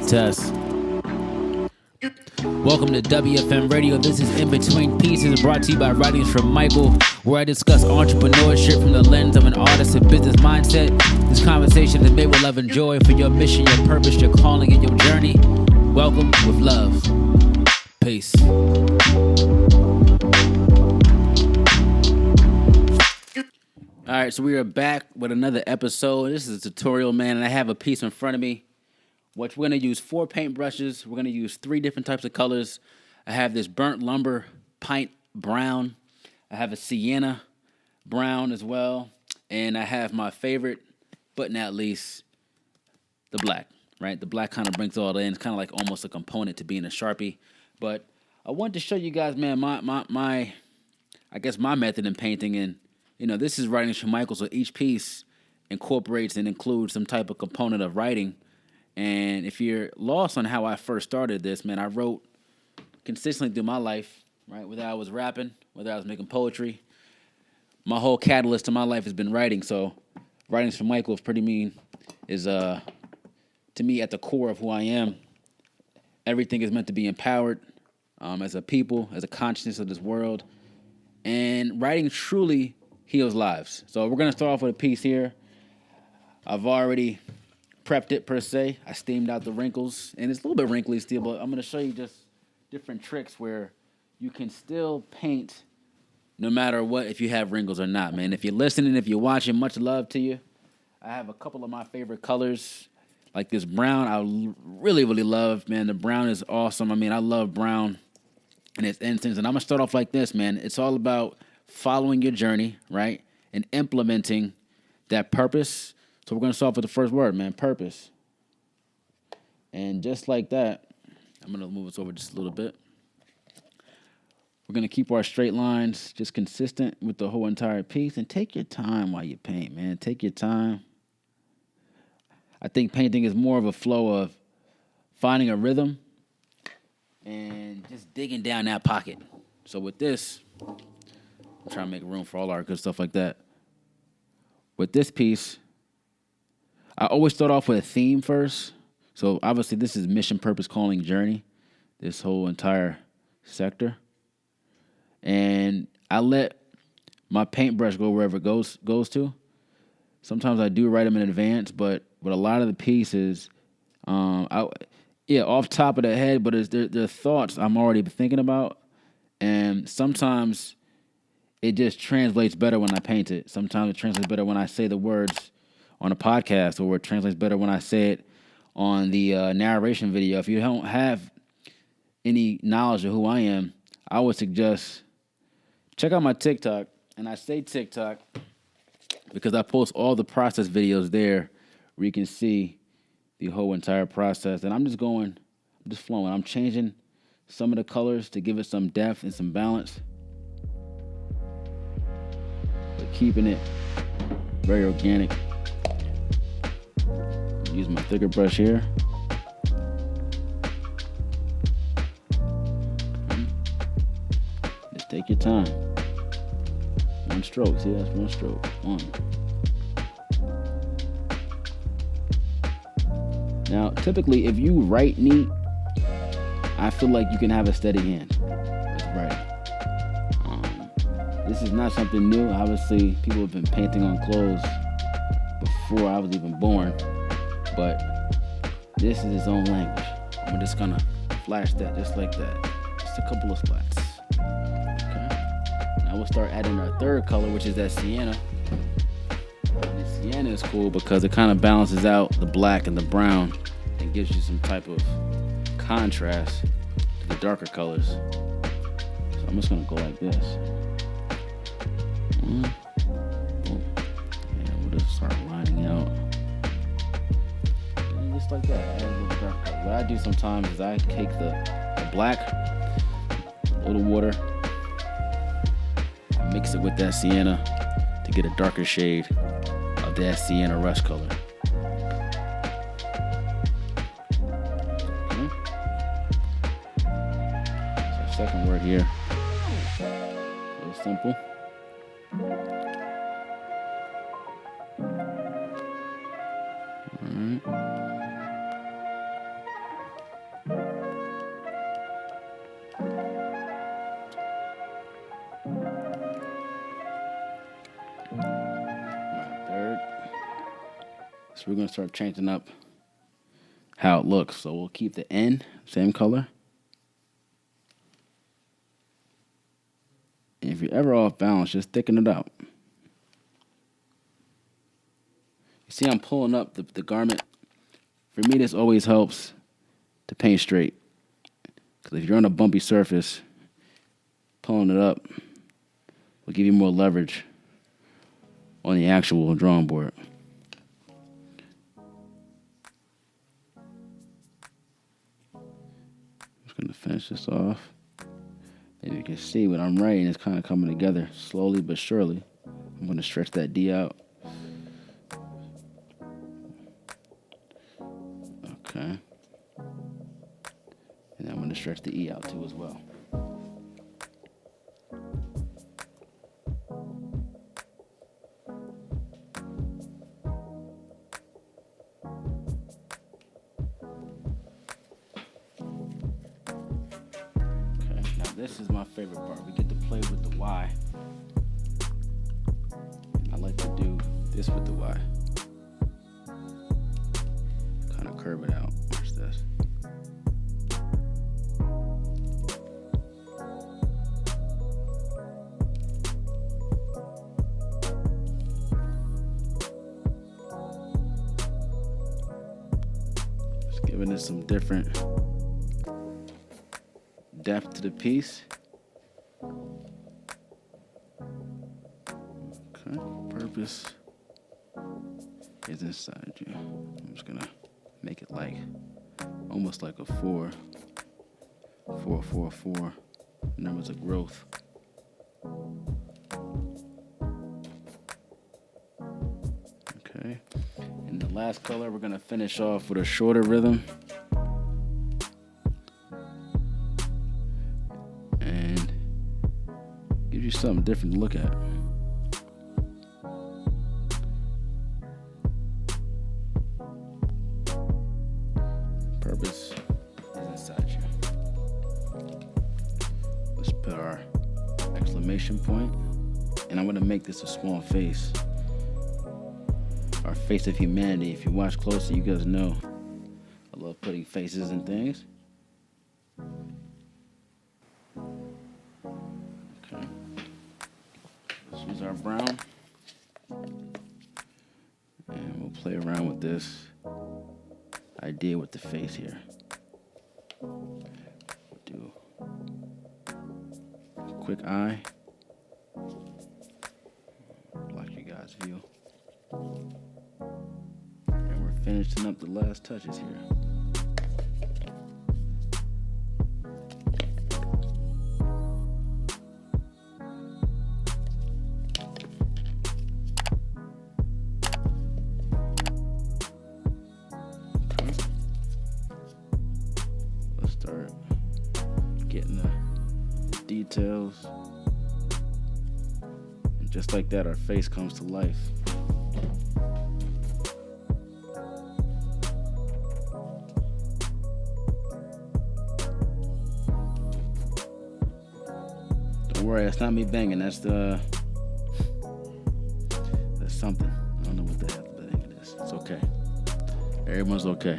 Test. Welcome to WFM Radio. This is In Between Pieces, brought to you by Writings from Michael, where I discuss entrepreneurship from the lens of an artist and business mindset. This conversation is made with love and joy for your mission, your purpose, your calling, and your journey. Welcome with love. Peace. All right, so we are back with another episode. This is a tutorial, man, and I have a piece in front of me, which we're going to use 4 paint brushes. We're going to use 3 different types of colors. I have this burnt lumber pint brown. I have a sienna brown as well. And I have my favorite, but not least, the black, right? The black kind of brings it all in. It's kind of like almost a component to being a Sharpie. But I want to show you guys, man, my I guess my method in painting. And, you know, this is Writings from Michael, so each piece incorporates and includes some type of component of writing. And if you're lost on how I first started this, man, I wrote consistently through my life, right? Whether I was rapping, whether I was making poetry, my whole catalyst to my life has been writing. So Writings from Michael is to me at the core of who I am. Everything is meant to be empowered as a people, as a consciousness of this world. And writing truly heals lives. So we're going to start off with a piece here. I've already prepped it per se. I steamed out the wrinkles, and it's a little bit wrinkly still, but I'm going to show you just different tricks where you can still paint no matter what, if you have wrinkles or not, man. If you're listening, if you're watching, much love to you. I have a couple of my favorite colors, like this brown. I really, really love, man. The brown is awesome. I mean, I love brown in its instance, and I'm going to start off like this, man. It's all about following your journey, right, and implementing that purpose. So we're going to start off with the first word, man, purpose. And just like that, I'm going to move this over just a little bit. We're going to keep our straight lines just consistent with the whole entire piece. And take your time while you paint, man. Take your time. I think painting is more of a flow of finding a rhythm and just digging down that pocket. So with this, I'm trying to make room for all our good stuff like that. With this piece, I always start off with a theme first. So obviously this is mission, purpose, calling, journey, this whole entire sector. And I let my paintbrush go wherever it goes to. Sometimes I do write them in advance, but with a lot of the pieces, off top of the head, but they're thoughts I'm already thinking about. And sometimes it just translates better when I paint it. Sometimes it translates better when I say the words on a podcast, or it translates better when I say it on the narration video. If you don't have any knowledge of who I am, I would suggest check out my TikTok. And I say TikTok because I post all the process videos there where you can see the whole entire process. And I'm just flowing. I'm changing some of the colors to give it some depth and some balance, but keeping it very organic. Use my thicker brush here. Just take your time. One stroke. See, that's one stroke. One. Now, typically, if you write neat, I feel like you can have a steady hand with writing. This is not something new. Obviously, people have been painting on clothes before I was even born. But this is its own language. I'm just gonna flash that just like that. Just a couple of spots. Okay. Now we'll start adding our third color, which is that sienna. And the sienna is cool because it kind of balances out the black and the brown and gives you some type of contrast to the darker colors. So I'm just gonna go like this. Boom. And we'll just start lining out. Just like that, add a little dark color. What I do sometimes is I take the black, a little water, mix it with that sienna to get a darker shade of that sienna rust color. Okay. So second word here, very simple. All right. So we're going to start changing up how it looks. So we'll keep the N, same color. And if you're ever off balance, just thicken it out. You see I'm pulling up the garment. For me, this always helps to paint straight. Because if you're on a bumpy surface, pulling it up will give you more leverage on the actual drawing board. Just going to finish this off. And you can see what I'm writing is kind of coming together slowly but surely. I'm going to stretch that D out. Okay. And I'm going to stretch the E out too as well. This is my favorite part. We get to play with the Y. I like to do this with the Y. Kind of curve it out. Watch this. Just giving it some different depth to the piece. Okay, purpose is inside you. I'm just gonna make it like almost like a 4, 4, 4, 4. Numbers of growth. Okay, and the last color we're gonna finish off with a shorter rhythm. Gives you something different to look at. Purpose is inside you. Let's put our exclamation point, and I'm going to make this a small face. Our face of humanity. If you watch closely, you guys know I love putting faces in things. Use our brown, and we'll play around with this idea with the face here. We'll do a quick eye, block you guys' view, and we're finishing up the last touches here. Start getting the details, and just like that, our face comes to life. Don't worry, it's not me banging. That's something. I don't know what the hell the thing is. It's okay. Everyone's okay.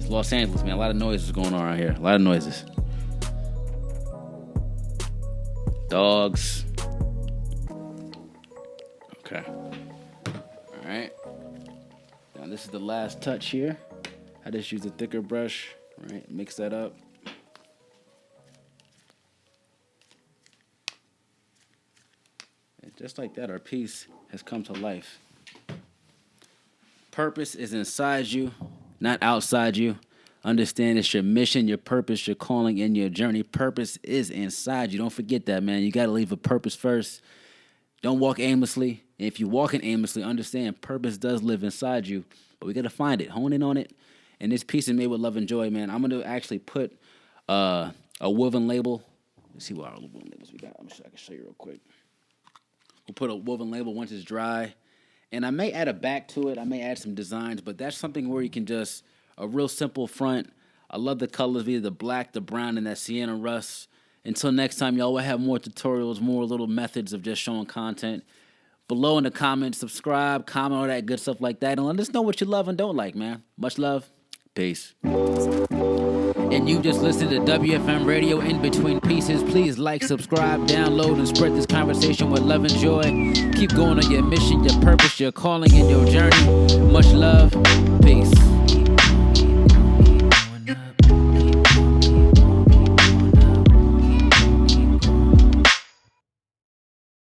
Los Angeles, man. A lot of noises going on around here. A lot of noises. Dogs. Okay. All right. Now this is the last touch here. I just use a thicker brush. Right. Mix that up. And just like that, our piece has come to life. Purpose is inside you, not outside you. Understand it's your mission, your purpose, your calling, and your journey. Purpose is inside you. Don't forget that, man. You got to leave a purpose first. Don't walk aimlessly. And if you're walking aimlessly, understand purpose does live inside you. But we got to find it, hone in on it. And this piece is made with love and joy, man. I'm going to actually put a woven label. Let's see what our woven labels we got. I can show you real quick. We'll put a woven label once it's dry. And I may add a back to it. I may add some designs, but that's something where you can just, a real simple front. I love the colors, either the black, the brown, and that sienna rust. Until next time, y'all will have more tutorials, more little methods of just showing content. below in the comments. Subscribe, comment, all that good stuff like that. And let us know what you love and don't like, man. Much love. Peace. And you just listened to WFM Radio In Between Pieces. Please like, subscribe, download, and spread this conversation with love and joy. Keep going on your mission, your purpose, your calling, and your journey.